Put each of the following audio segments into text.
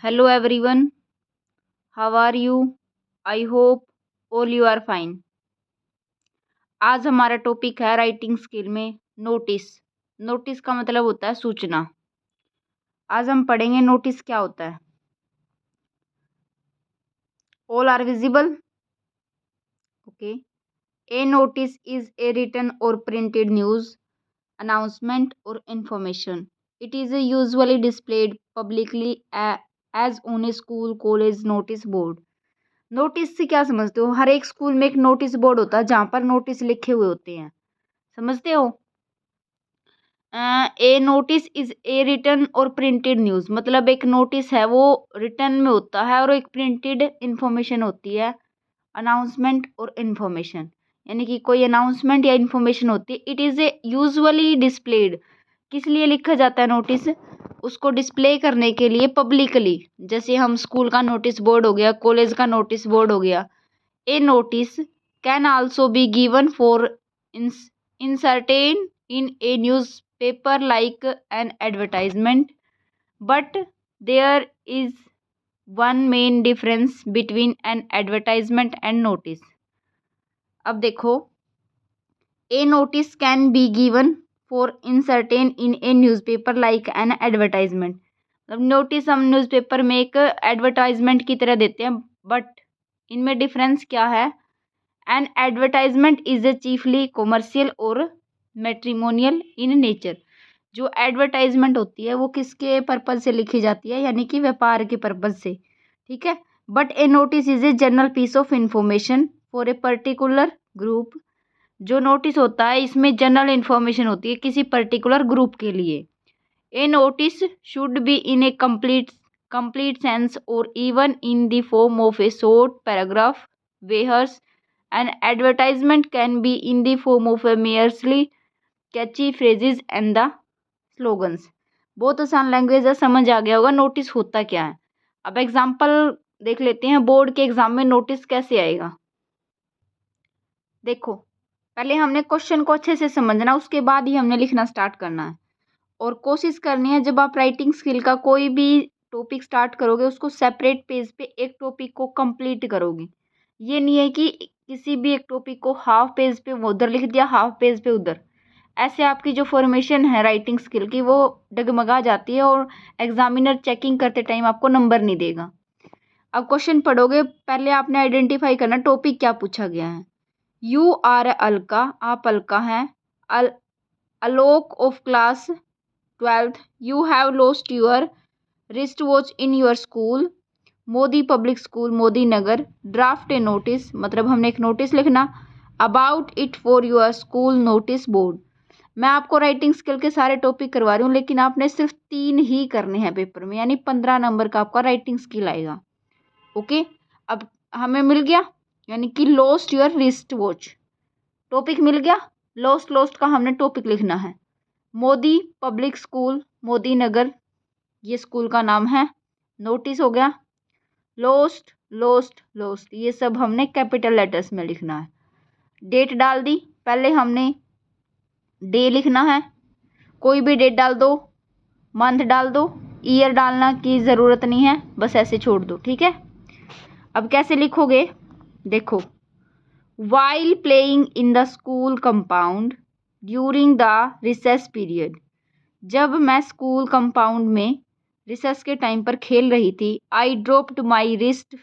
Hello everyone, how are you? I hope all you are fine. आज हमारा topic है writing skill में notice. Notice का मतलब होता है सूचना। आज हम पढ़ेंगे नोटिस क्या होता है। All are visible? Okay. A notice is a written or printed news, announcement or information. It is usually displayed publicly as on a school, college notice board. Notice से क्या समझते हो? हर एक स्कूल में एक नोटिस बोर्ड होता है जहाँ पर नोटिस लिखे हुए होते हैं, समझते हो? ए notice is a written or printed news, मतलब एक नोटिस है वो रिटन में होता है और एक प्रिंटेड इंफॉर्मेशन होती है, अनाउंसमेंट और इंफॉर्मेशन, यानी कि कोई अनाउंसमेंट या इंफॉर्मेशन होती है। It is a usually displayed, किस लिए लिखा जाता है नोटिस? उसको डिस्प्ले करने के लिए पब्लिकली, जैसे हम स्कूल का नोटिस बोर्ड हो गया, कॉलेज का नोटिस बोर्ड हो गया। A notice can also be given for inserted in a newspaper like an advertisement, but there is one main difference between an advertisement and notice. अब देखो, a notice can be given for inserted in a newspaper like an advertisement, मतलब notice हम newspaper में एक advertisement की तरह देते हैं, बट इनमें डिफरेंस क्या है? An advertisement is a chiefly commercial और मैट्रिमोनियल इन नेचर। जो एडवर्टाइजमेंट होती है वो किसके पर्पज से लिखी जाती है? यानी कि व्यापार के पर्पज से, ठीक है। But a notice is a general piece of information for a particular group. जो नोटिस होता है इसमें जनरल इंफॉर्मेशन होती है किसी पर्टिकुलर ग्रुप के लिए। A notice should be in a complete sense or even in the form of a short paragraph, whereas an advertisement can be in the form of a merely catchy phrases and the slogans. बहुत आसान language है, समझ आ गया होगा notice होता क्या है। अब एग्जांपल देख लेते हैं, बोर्ड के एग्जाम में नोटिस कैसे आएगा। देखो, पहले हमने क्वेश्चन को अच्छे से समझना, उसके बाद ही हमने लिखना स्टार्ट करना है। और कोशिश करनी है जब आप राइटिंग स्किल का कोई भी टॉपिक स्टार्ट करोगे उसको सेपरेट पेज पे एक टॉपिक को कंप्लीट करोगे। ये नहीं है कि किसी भी एक टॉपिक को हाफ पेज पे उधर लिख दिया, हाफ पेज पे उधर। ऐसे आपकी जो फॉर्मेशन है राइटिंग स्किल की वो डगमगा जाती है और एग्जामिनर चेकिंग करते टाइम आपको नंबर नहीं देगा। अब क्वेश्चन पढ़ोगे, पहले आपने आइडेंटिफाई करना टॉपिक क्या पूछा गया है। यू आर अलका, आप अलका हैं। Alok of class 12th, you have lost your wristwatch in your school. Modi public school Modi Nagar, draft a notice, मतलब हमने एक नोटिस लिखना about it for your school notice board. मैं आपको राइटिंग स्किल के सारे टॉपिक करवा रही हूँ, लेकिन आपने सिर्फ 3 ही करने हैं पेपर में, यानी 15 नंबर का आपका राइटिंग स्किल आएगा। ओके, अब हमें मिल गया, यानी कि lost your wrist watch, topic मिल गया। लॉस्ट का हमने टॉपिक लिखना है। मोदी पब्लिक स्कूल मोदी नगर, ये स्कूल का नाम है। नोटिस हो गया। लोस्ट ये सब हमने कैपिटल लेटर्स में लिखना है। डेट डाल दी, पहले हमने डे लिखना है, कोई भी डेट डाल दो, मंथ डाल दो, ईयर डालना की ज़रूरत नहीं है, बस ऐसे छोड़ दो, ठीक है। अब कैसे लिखोगे, देखो, while playing in the school compound during the recess period, जब मैं स्कूल कंपाउंड में रिसेस के टाइम पर खेल रही थी। I dropped my wrist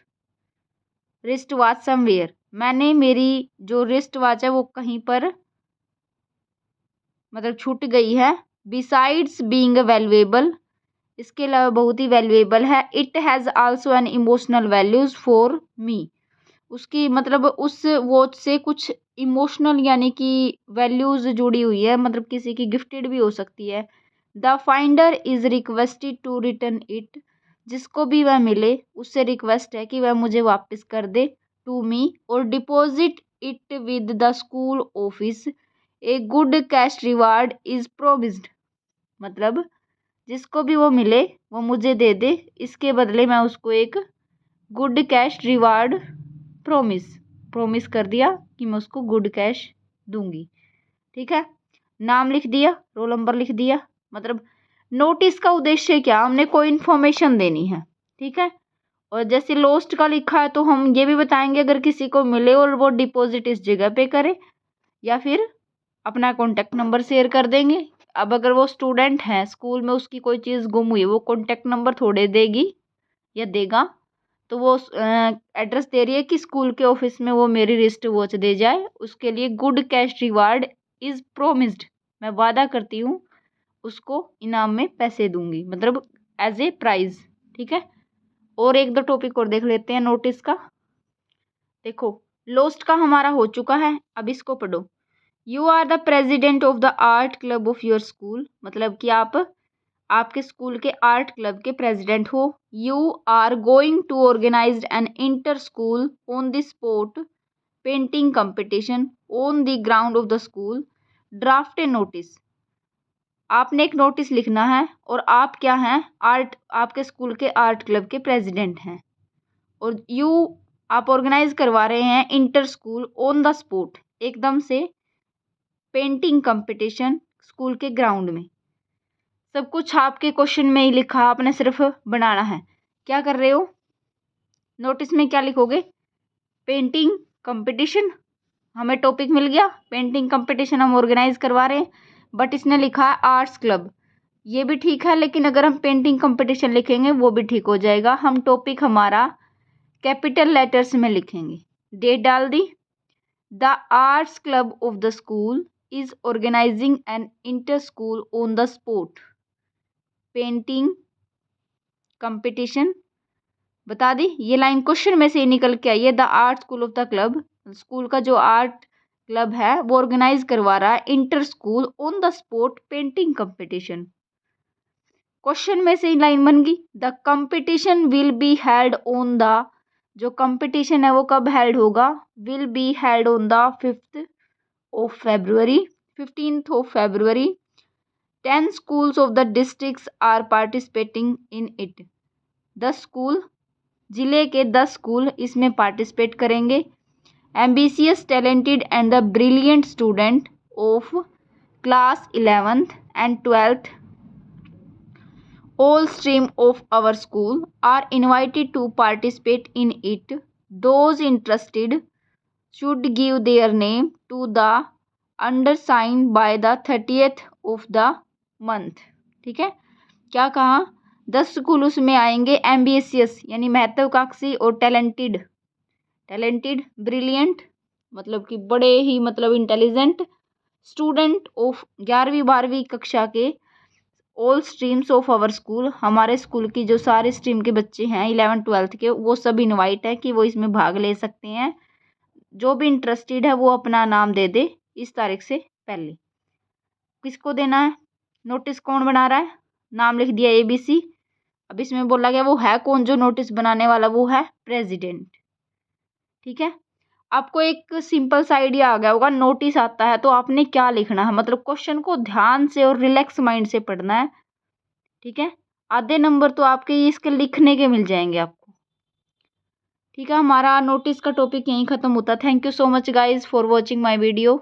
watch somewhere, मैंने मेरी जो रिस्ट वॉच है वो कहीं पर मतलब छूट गई है। बिसाइड्स बीइंग वैल्यूएबल, इसके अलावा बहुत ही वैल्यूएबल है। It has also an emotional values for me, उसकी मतलब उस वॉच से कुछ इमोशनल यानी कि वैल्यूज़ जुड़ी हुई है, मतलब किसी की गिफ्टेड भी हो सकती है। The finder is requested to return it, जिसको भी वह मिले उससे रिक्वेस्ट है कि वह मुझे वापस कर दे टू मी, और deposit it with the school office. A good cash reward is promised, मतलब जिसको भी वो मिले वो मुझे दे दे, इसके बदले मैं उसको एक गुड कैश रिवार्ड प्रोमिस कर दिया कि मैं उसको गुड कैश दूंगी, ठीक है। नाम लिख दिया, रोल नंबर लिख दिया। मतलब नोटिस का उद्देश्य क्या, हमने कोई इन्फॉर्मेशन देनी है, ठीक है। और जैसे लोस्ट का लिखा है तो हम ये भी बताएंगे अगर किसी को मिले और वो डिपॉजिट इस जगह पे करे, या फिर अपना कॉन्टैक्ट नंबर शेयर कर देंगे। अब अगर वो स्टूडेंट है, स्कूल में उसकी कोई चीज़ गुम हुई, वो कॉन्टैक्ट नंबर थोड़े देगी या देगा, तो वो एड्रेस दे रही है कि स्कूल के ऑफिस में वो मेरी रिस्ट वॉच दे जाए, उसके लिए good cash reward is promised, मैं वादा करती हूँ उसको इनाम में पैसे दूंगी, मतलब एज ए प्राइज। ठीक है। और एक दो टॉपिक और देख लेते हैं नोटिस का। देखो, लोस्ट का हमारा हो चुका है, अब इसको पढ़ो। You are the president of the art club of your school, मतलब कि आप आपके स्कूल के आर्ट क्लब के प्रेसिडेंट हो। You are going to organise an inter school on the spot painting competition on the ground of the school. Draft a notice, आपने एक notice लिखना है और आप क्या हैं, आर्ट, आपके स्कूल के आर्ट क्लब के प्रेसिडेंट हैं, और यू आप ऑर्गेनाइज करवा रहे हैं inter school on the spot, एकदम से, पेंटिंग कंपटीशन स्कूल के ग्राउंड में। सब कुछ आपके क्वेश्चन में ही लिखा, आपने सिर्फ बनाना है। क्या कर रहे हो, नोटिस में क्या लिखोगे, पेंटिंग कंपटीशन, हमें टॉपिक मिल गया, पेंटिंग कंपटीशन हम ऑर्गेनाइज करवा रहे हैं, बट इसने लिखा है आर्ट्स क्लब, ये भी ठीक है, लेकिन अगर हम पेंटिंग कंपटीशन लिखेंगे वो भी ठीक हो जाएगा। हम टॉपिक हमारा कैपिटल लेटर्स में लिखेंगे, डेट डाल दी। The arts club of the school is organising an inter school on the spot painting competition, बता दी। ये लाइन क्वेश्चन में से ही निकल के आई है। The art school of the club, school का जो आर्ट क्लब है वो ऑर्गेनाइज करवा रहा है inter school on the spot painting competition. Question में से ही लाइन बन गई। The competition will be held on the, जो कंपटीशन है वो कब हेल्ड होगा, will be held on the 5th of February, 15th of February। 10 schools of the districts are participating in it। 10 school, जिले के 10 स्कूल इसमें पार्टिसिपेट करेंगे। Ambitious, talented and the brilliant student of class 11th and 12th all stream of our school are invited to participate in it। Those interested should give their name to the undersigned by the 30th of the month। ठीक है। क्या कहा, 10 school उसमें आएंगे, ambitious यानी महत्वाकांक्षी, और talented, talented brilliant मतलब कि बड़े ही मतलब इंटेलिजेंट, स्टूडेंट ऑफ 11वीं 12वीं कक्षा के, all streams of our school, हमारे स्कूल की जो सारे स्ट्रीम के बच्चे हैं 11 12th के, वो सब इनवाइट है कि वो इसमें भाग ले सकते हैं। जो भी इंटरेस्टेड है वो अपना नाम दे दे इस तारीख से पहले। किसको देना है, नोटिस कौन बना रहा है, नाम लिख दिया ABC। अब इसमें बोला गया वो है कौन, जो नोटिस बनाने वाला वो है प्रेसिडेंट। ठीक है। आपको एक सिंपल सा आइडिया आ गया होगा, नोटिस आता है तो आपने क्या लिखना है, मतलब क्वेश्चन को ध्यान से और रिलैक्स माइंड से पढ़ना है। ठीक है। आधे नंबर तो आपके इसके लिखने के मिल जाएंगे आपको। ठीक है, हमारा नोटिस का टॉपिक यहीं ख़त्म होता है। Thank you so much guys for watching my video.